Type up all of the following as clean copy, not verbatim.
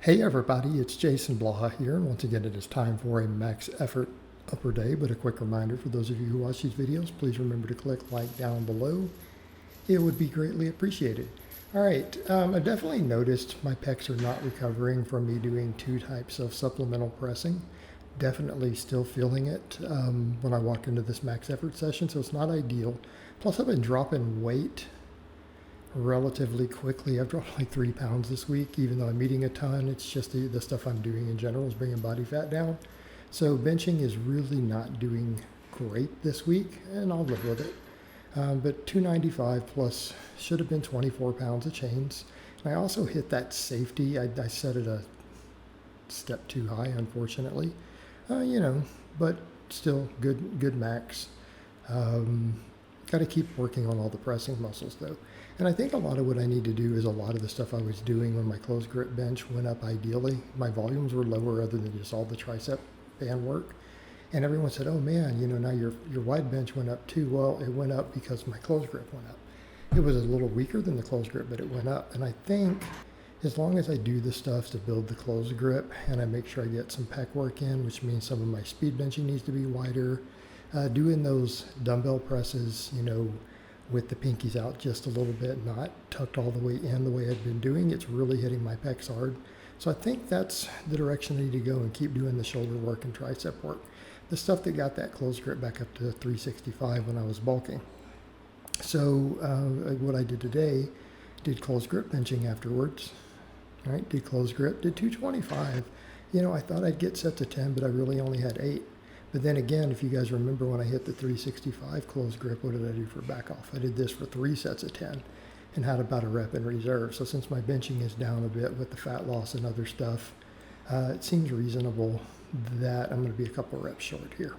Hey everybody, it's Jason Blaha here, and once again it is time for a max effort upper day, but a quick reminder for those of you who watch these videos, please remember to click like down below. It would be greatly appreciated. Alright, I definitely noticed my pecs are not recovering from me doing two types of supplemental pressing. Definitely still feeling it when I walked into this max effort session, so it's not ideal. Plus I've been dropping weight relatively quickly. I've dropped like 3 pounds this week, even though I'm eating a ton. It's just the stuff I'm doing in general is bringing body fat down. So benching is really not doing great this week, and I'll live with it. But 295 plus should have been 24 pounds of chains. And I also hit that safety. I set it a step too high, unfortunately. But still good max. Got to keep working on all the pressing muscles though. And I think a lot of what I need to do is a lot of the stuff I was doing when my closed grip bench went up ideally. My volumes were lower other than just all the tricep band work. And everyone said, oh man, now your wide bench went up too. Well, it went up because my closed grip went up. It was a little weaker than the closed grip, but it went up. And I think as long as I do the stuff to build the closed grip and I make sure I get some pec work in, which means some of my speed benching needs to be wider, doing those dumbbell presses, with the pinkies out just a little bit, not tucked all the way in the way I've been doing, it's really hitting my pecs hard. So I think that's the direction I need to go and keep doing the shoulder work and tricep work. The stuff that got that closed grip back up to 365 when I was bulking. So what I did today, did closed grip benching afterwards, right? Did closed grip, did 225. I thought I'd get sets of 10, but I really only had 8. But then again, if you guys remember when I hit the 365 closed grip, what did I do for back off? I did this for 3 sets of 10 and had about a rep in reserve. So since my benching is down a bit with the fat loss and other stuff, it seems reasonable that I'm going to be a couple reps short here.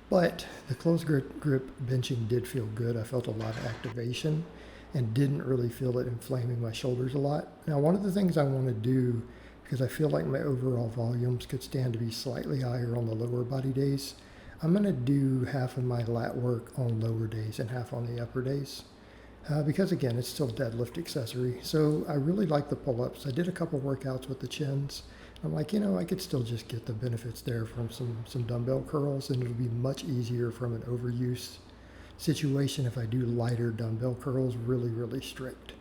But the closed grip benching did feel good. I felt a lot of activation and didn't really feel it inflaming my shoulders a lot. Now, one of the things I want to do, because I feel like my overall volumes could stand to be slightly higher on the lower body days, I'm going to do half of my lat work on lower days and half on the upper days. Because again, it's still deadlift accessory. So I really like the pull-ups. I did a couple workouts with the chins. I'm like, I could still just get the benefits there from some dumbbell curls, and it'll be much easier from an overuse situation if I do lighter dumbbell curls, really strict.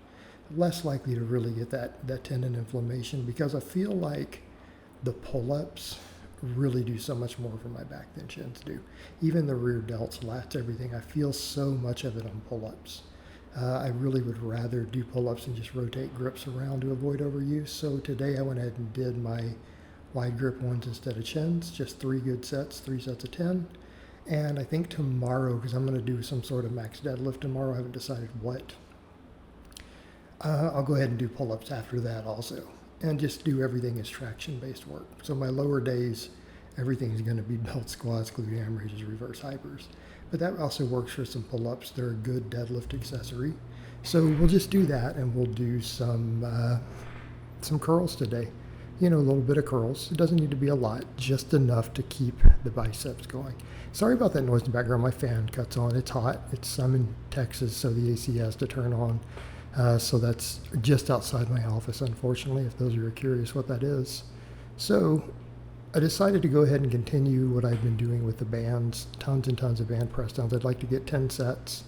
Less likely to really get that tendon inflammation, because I feel like the pull-ups really do so much more for my back than chins do. Even the rear delts, lats, everything, I feel so much of it on pull-ups. I really would rather do pull-ups and just rotate grips around to avoid overuse. So today I went ahead and did my wide grip ones instead of chins, just 3 good sets, 3 sets of 10. And I think tomorrow, because I'm going to do some sort of max deadlift tomorrow, I haven't decided what. I'll go ahead and do pull-ups after that also, and just do everything as traction-based work. So my lower days, everything's going to be belt squats, glute ham raises, reverse hypers. But that also works for some pull-ups. They're a good deadlift accessory. So we'll just do that, and we'll do some curls today. A little bit of curls. It doesn't need to be a lot, just enough to keep the biceps going. Sorry about that noise in the background. My fan cuts on. It's hot. I'm in Texas, so the AC has to turn on. So that's just outside my office, unfortunately, if those of you are curious what that is. So I decided to go ahead and continue what I've been doing with the bands, tons and tons of band press downs. I'd like to get 10 sets.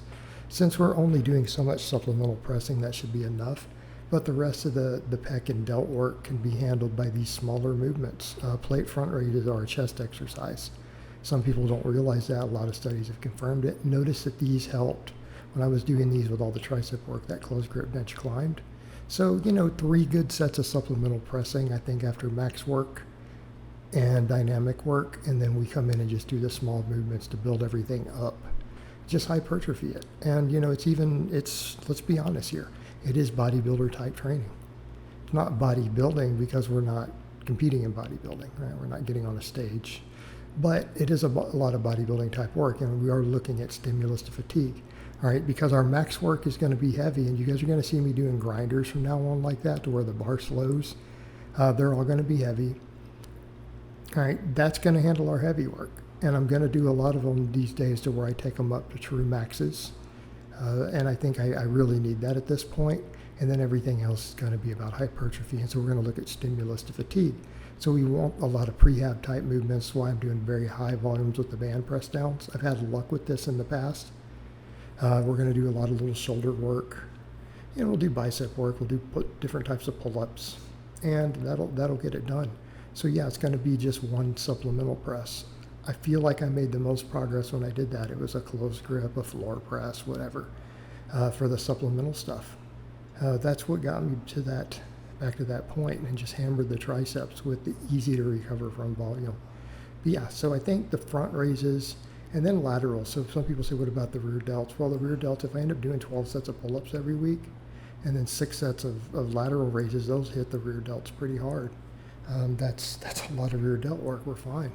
Since we're only doing so much supplemental pressing, that should be enough. But the rest of the pec and delt work can be handled by these smaller movements. Plate front raises are a chest exercise. Some people don't realize that. A lot of studies have confirmed it. Notice that these helped. When I was doing these with all the tricep work, that closed grip bench climbed. So, 3 good sets of supplemental pressing, I think, after max work and dynamic work, and then we come in and just do the small movements to build everything up. Just hypertrophy it. And, let's be honest here, it is bodybuilder type training. It's not bodybuilding because we're not competing in bodybuilding, right? We're not getting on a stage. But it is a lot of bodybuilding type work, and we are looking at stimulus to fatigue. All right, because our max work is going to be heavy, and you guys are going to see me doing grinders from now on like that to where the bar slows. They're all going to be heavy. All right, that's going to handle our heavy work. And I'm going to do a lot of them these days to where I take them up to true maxes. And I think I really need that at this point. And then everything else is going to be about hypertrophy. And so we're going to look at stimulus to fatigue. So we want a lot of prehab type movements. That's why I'm doing very high volumes with the band press downs. I've had luck with this in the past. We're going to do a lot of little shoulder work. We'll do bicep work. We'll do different types of pull-ups, and that'll get it done. So yeah, it's going to be just one supplemental press. I feel like I made the most progress when I did that. It was a closed grip, a floor press, whatever, for the supplemental stuff. That's what got me back to that point, and just hammered the triceps with the easy to recover from volume. But yeah, so I think the front raises and then lateral. So some people say, what about the rear delts? Well, the rear delts, if I end up doing 12 sets of pull-ups every week and then 6 sets of lateral raises, those hit the rear delts pretty hard. That's a lot of rear delt work. We're fine.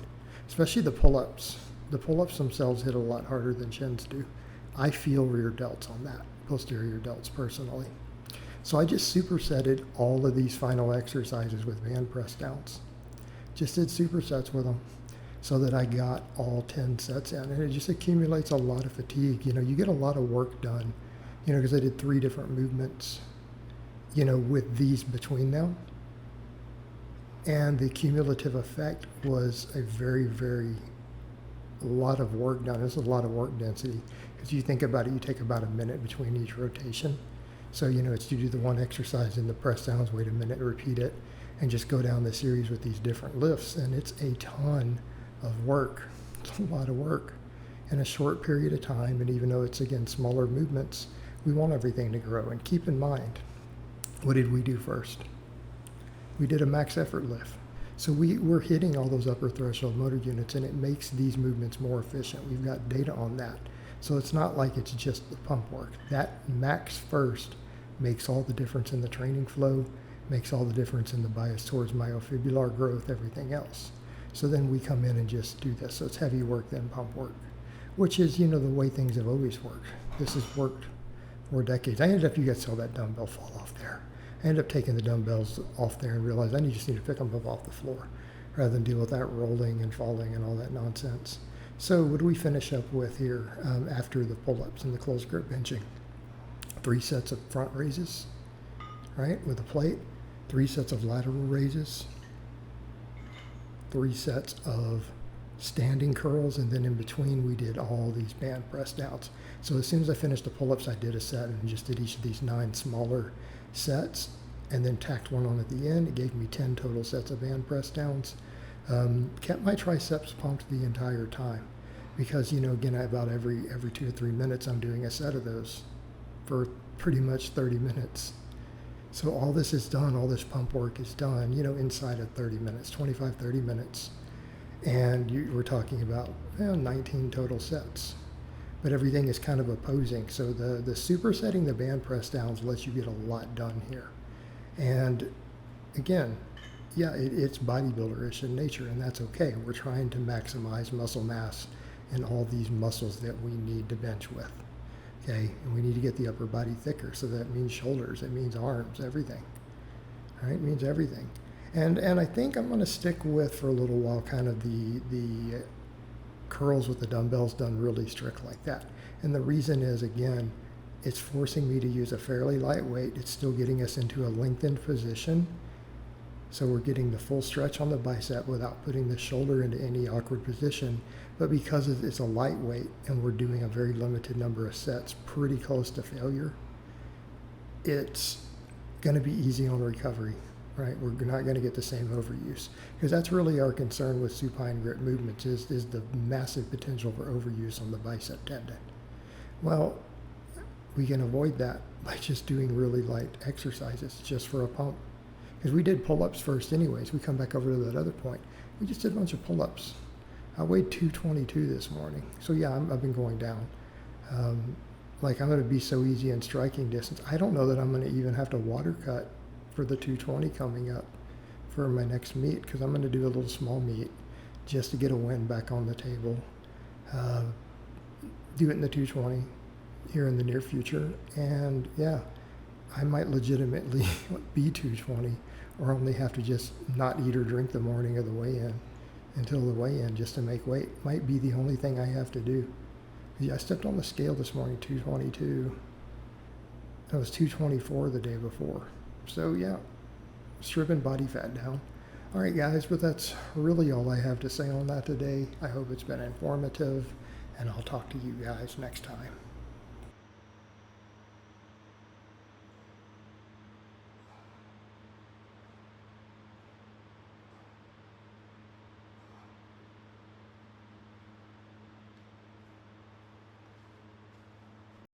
Especially the pull-ups. The pull-ups themselves hit a lot harder than shins do. I feel rear delts on that, posterior delts personally. So I just supersetted all of these final exercises with band press downs. Just did supersets with them so that I got all 10 sets in. And it just accumulates a lot of fatigue. You get a lot of work done, because I did 3 different movements, with these between them. And the cumulative effect was a very, very lot of work done. It's a lot of work density. Because you think about it, you take about a minute between each rotation. So, it's you do the one exercise in the press downs, wait a minute, repeat it, and just go down the series with these different lifts. And it's a ton of work. It's a lot of work in a short period of time. And even though it's, again, smaller movements, we want everything to grow. And keep in mind, what did we do first? We did a max effort lift. So we're hitting all those upper threshold motor units, and it makes these movements more efficient. We've got data on that. So it's not like it's just the pump work. That max first makes all the difference in the training flow, makes all the difference in the bias towards myofibrillar growth, everything else. So then we come in and just do this. So it's heavy work, then pump work, which is, the way things have always worked. This has worked for decades. I ended up, you guys saw that dumbbell fall off there. I ended up taking the dumbbells off there and realized I just need to pick them up off the floor rather than deal with that rolling and falling and all that nonsense. So what do we finish up with here after the pull-ups and the closed grip benching? 3 sets of front raises, right, with a plate. 3 sets of lateral raises. 3 sets of standing curls, and then in between we did all these band press downs. So as soon as I finished the pull-ups, I did a set and just did each of these 9 smaller sets and then tacked one on at the end. It gave me 10 total sets of band press downs. Kept my triceps pumped the entire time because, again, about every 2 to 3 minutes, I'm doing a set of those for pretty much 30 minutes. So all this is done, all this pump work is done, inside of 30 minutes, 25, 30 minutes. And we're talking about 19 total sets. But everything is kind of opposing. So the supersetting the band press downs lets you get a lot done here. And again, yeah, it's bodybuilder-ish in nature, and that's okay. We're trying to maximize muscle mass in all these muscles that we need to bench with. Okay, and we need to get the upper body thicker, so that means shoulders, it means arms, everything. All right, it means everything. And I think I'm going to stick with, for a little while, kind of the curls with the dumbbells done really strict like that. And the reason is, again, it's forcing me to use a fairly light weight. It's still getting us into a lengthened position. So we're getting the full stretch on the bicep without putting the shoulder into any awkward position. But because it's a lightweight and we're doing a very limited number of sets, pretty close to failure, it's going to be easy on recovery, right? We're not going to get the same overuse, because that's really our concern with supine grip movements is the massive potential for overuse on the bicep tendon. Well, we can avoid that by just doing really light exercises just for a pump. Because we did pull-ups first anyways. We come back over to that other point. We just did a bunch of pull-ups. I weighed 222 this morning. So yeah, I've been going down. I'm going to be so easy in striking distance. I don't know that I'm going to even have to water cut for the 220 coming up for my next meet, because I'm going to do a little small meet just to get a win back on the table. Do it in the 220 here in the near future. And yeah, I might legitimately be 220 or only have to just not eat or drink the morning of the weigh-in until the weigh-in just to make weight. Might be the only thing I have to do. Yeah, I stepped on the scale this morning, 222. I was 224 the day before. So yeah, stripping body fat down. All right, guys, but that's really all I have to say on that today. I hope it's been informative, and I'll talk to you guys next time.